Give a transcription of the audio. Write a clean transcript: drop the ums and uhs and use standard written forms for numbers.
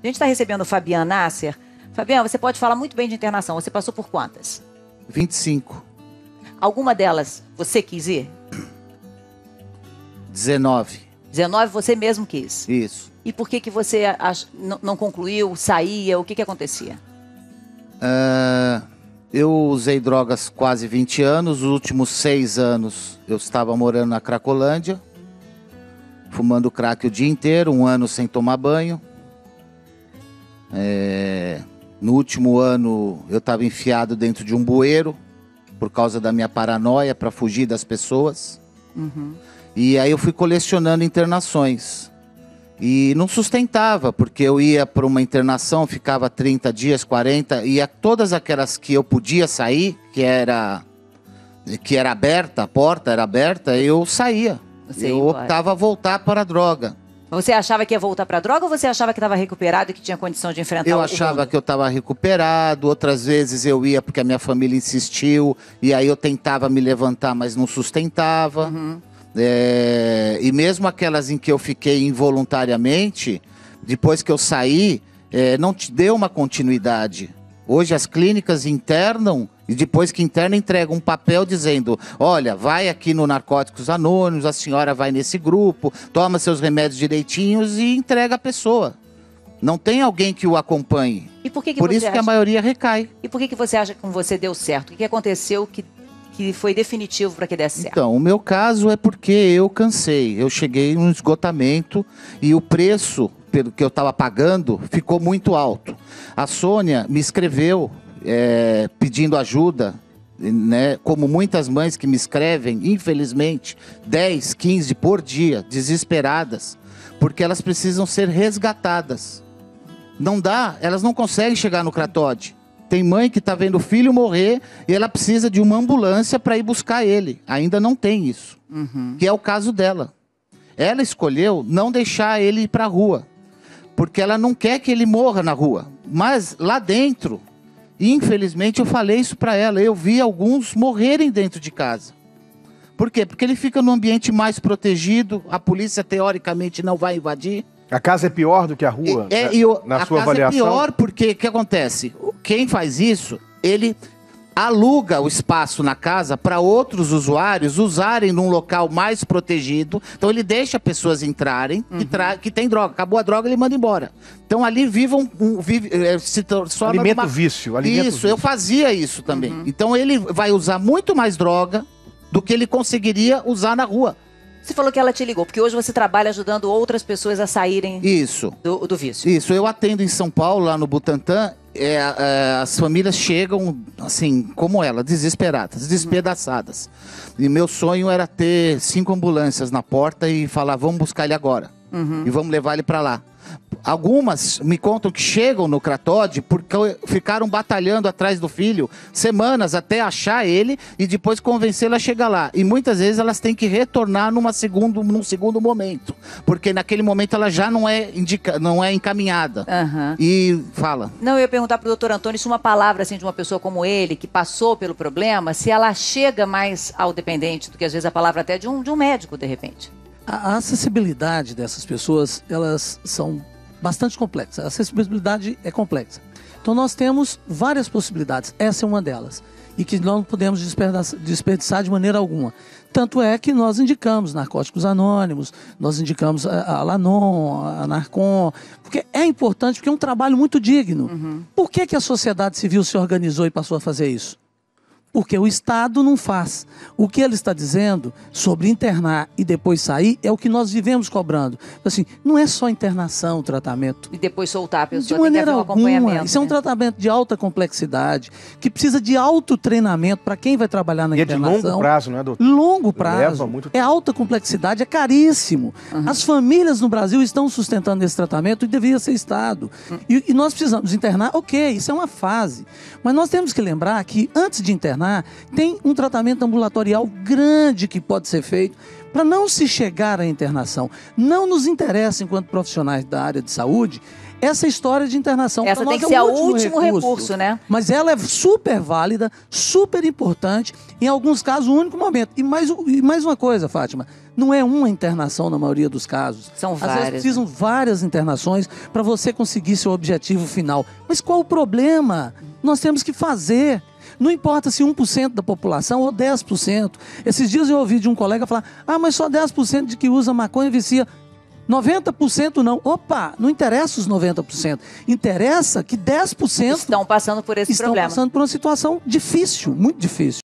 A gente está recebendo o Fabian Nasser. Fabian, você pode falar muito bem de internação. Você passou por quantas? 25. Alguma delas você quis ir? 19. 19 você mesmo quis? Isso. E por que você não concluiu, saía? O que acontecia? Eu usei drogas quase 20 anos. Os últimos 6 anos eu estava morando na Cracolândia, fumando crack o dia inteiro, 1 ano sem tomar banho. No último ano eu estava enfiado dentro de um bueiro por causa da minha paranoia para fugir das pessoas. Uhum. E aí eu fui colecionando internações. E não sustentava, porque eu ia para uma internação, ficava 30 dias, 40, e todas aquelas que eu podia sair, que era aberta, a porta era aberta, eu saía. Eu optava a voltar para a droga. Você achava que ia voltar para a droga ou você achava que estava recuperado e que tinha condição de enfrentar o mundo? Eu achava que eu estava recuperado, outras vezes eu ia porque a minha família insistiu, e aí eu tentava me levantar, mas não sustentava. Uhum. E mesmo aquelas em que eu fiquei involuntariamente, depois que eu saí, não te deu uma continuidade. Hoje as clínicas internam e depois que interna entregam um papel dizendo: olha, vai aqui no Narcóticos Anônimos, a senhora vai nesse grupo, toma seus remédios direitinhos e entrega a pessoa. Não tem alguém que o acompanhe. E por Por isso que a maioria recai. E por que você acha que com você deu certo? O que aconteceu que foi definitivo para que desse certo? Então, o meu caso é porque eu cansei. Eu cheguei num esgotamento e o preço pelo que eu estava pagando ficou muito alto. A Sônia me escreveu pedindo ajuda, né? Como muitas mães que me escrevem, infelizmente, 10, 15 por dia, desesperadas, porque elas precisam ser resgatadas. Não dá, elas não conseguem chegar no Cratode. Tem mãe que está vendo o filho morrer e ela precisa de uma ambulância para ir buscar ele. Ainda não tem isso. Uhum. Que é o caso dela. Ela escolheu não deixar ele ir para a rua, porque ela não quer que ele morra na rua. Mas lá dentro, infelizmente eu falei isso para ela, eu vi alguns morrerem dentro de casa. Por quê? Porque ele fica num ambiente mais protegido, a polícia teoricamente não vai invadir. A casa é pior do que a rua, na sua avaliação? A casa é pior porque, o que acontece? Quem faz isso, ele aluga o espaço na casa para outros usuários usarem num local mais protegido. Então ele deixa pessoas entrarem que tem droga. Acabou a droga, ele manda embora. Então ali se transforma alimento vício. Isso, eu fazia isso também. Então ele vai usar muito mais droga do que ele conseguiria usar na rua. Você falou que ela te ligou, porque hoje você trabalha ajudando outras pessoas a saírem do vício. Isso, eu atendo em São Paulo, lá no Butantã, as famílias chegam, assim, como ela, desesperadas, despedaçadas. E meu sonho era ter 5 ambulâncias na porta e falar: vamos buscar ele agora. E vamos levar ele para lá. Algumas me contam que chegam no Cratode porque ficaram batalhando atrás do filho semanas até achar ele e depois convencê-lo a chegar lá. E muitas vezes elas têm que retornar num segundo momento, porque naquele momento ela já não é encaminhada. E fala. Não, eu ia perguntar para o doutor Antônio se uma palavra assim de uma pessoa como ele, que passou pelo problema, se ela chega mais ao dependente do que às vezes a palavra até de um médico, de repente. A acessibilidade dessas pessoas, elas são bastante complexas. A acessibilidade é complexa. Então nós temos várias possibilidades. Essa é uma delas. E que nós não podemos desperdiçar de maneira alguma. Tanto é que nós indicamos Narcóticos Anônimos, nós indicamos a Alanon, a Narcon, porque é importante, porque é um trabalho muito digno. Por que a sociedade civil se organizou e passou a fazer isso? Porque o Estado não faz. O que ele está dizendo sobre internar e depois sair é o que nós vivemos cobrando. Assim, não é só internação, tratamento. E depois soltar a pessoa, de maneira tem que haver um acompanhamento. Isso é um tratamento de alta complexidade, que precisa de alto treinamento para quem vai trabalhar na internação. É de longo prazo, né, doutor? Longo prazo. Leva muito tempo. É alta complexidade, é caríssimo. As famílias no Brasil estão sustentando esse tratamento e deveria ser Estado. E nós precisamos internar, ok, isso é uma fase. Mas nós temos que lembrar que antes de internar, tem um tratamento ambulatorial grande que pode ser feito para não se chegar à internação. Não nos interessa, enquanto profissionais da área de saúde, essa história de internação. Essa tem que ser o último recurso, né? Mas ela é super válida, super importante, em alguns casos, o único momento. E mais uma coisa, Fátima, não é uma internação na maioria dos casos. São Às várias. vezes precisam várias internações para você conseguir seu objetivo final. Mas qual o problema? Nós temos que fazer. Não importa se 1% da população ou 10%. Esses dias eu ouvi de um colega falar, mas só 10% de que usa maconha vicia. 90% não. Opa, não interessa os 90%. Interessa que 10% estão passando por esse problema. Estão passando por uma situação difícil, muito difícil.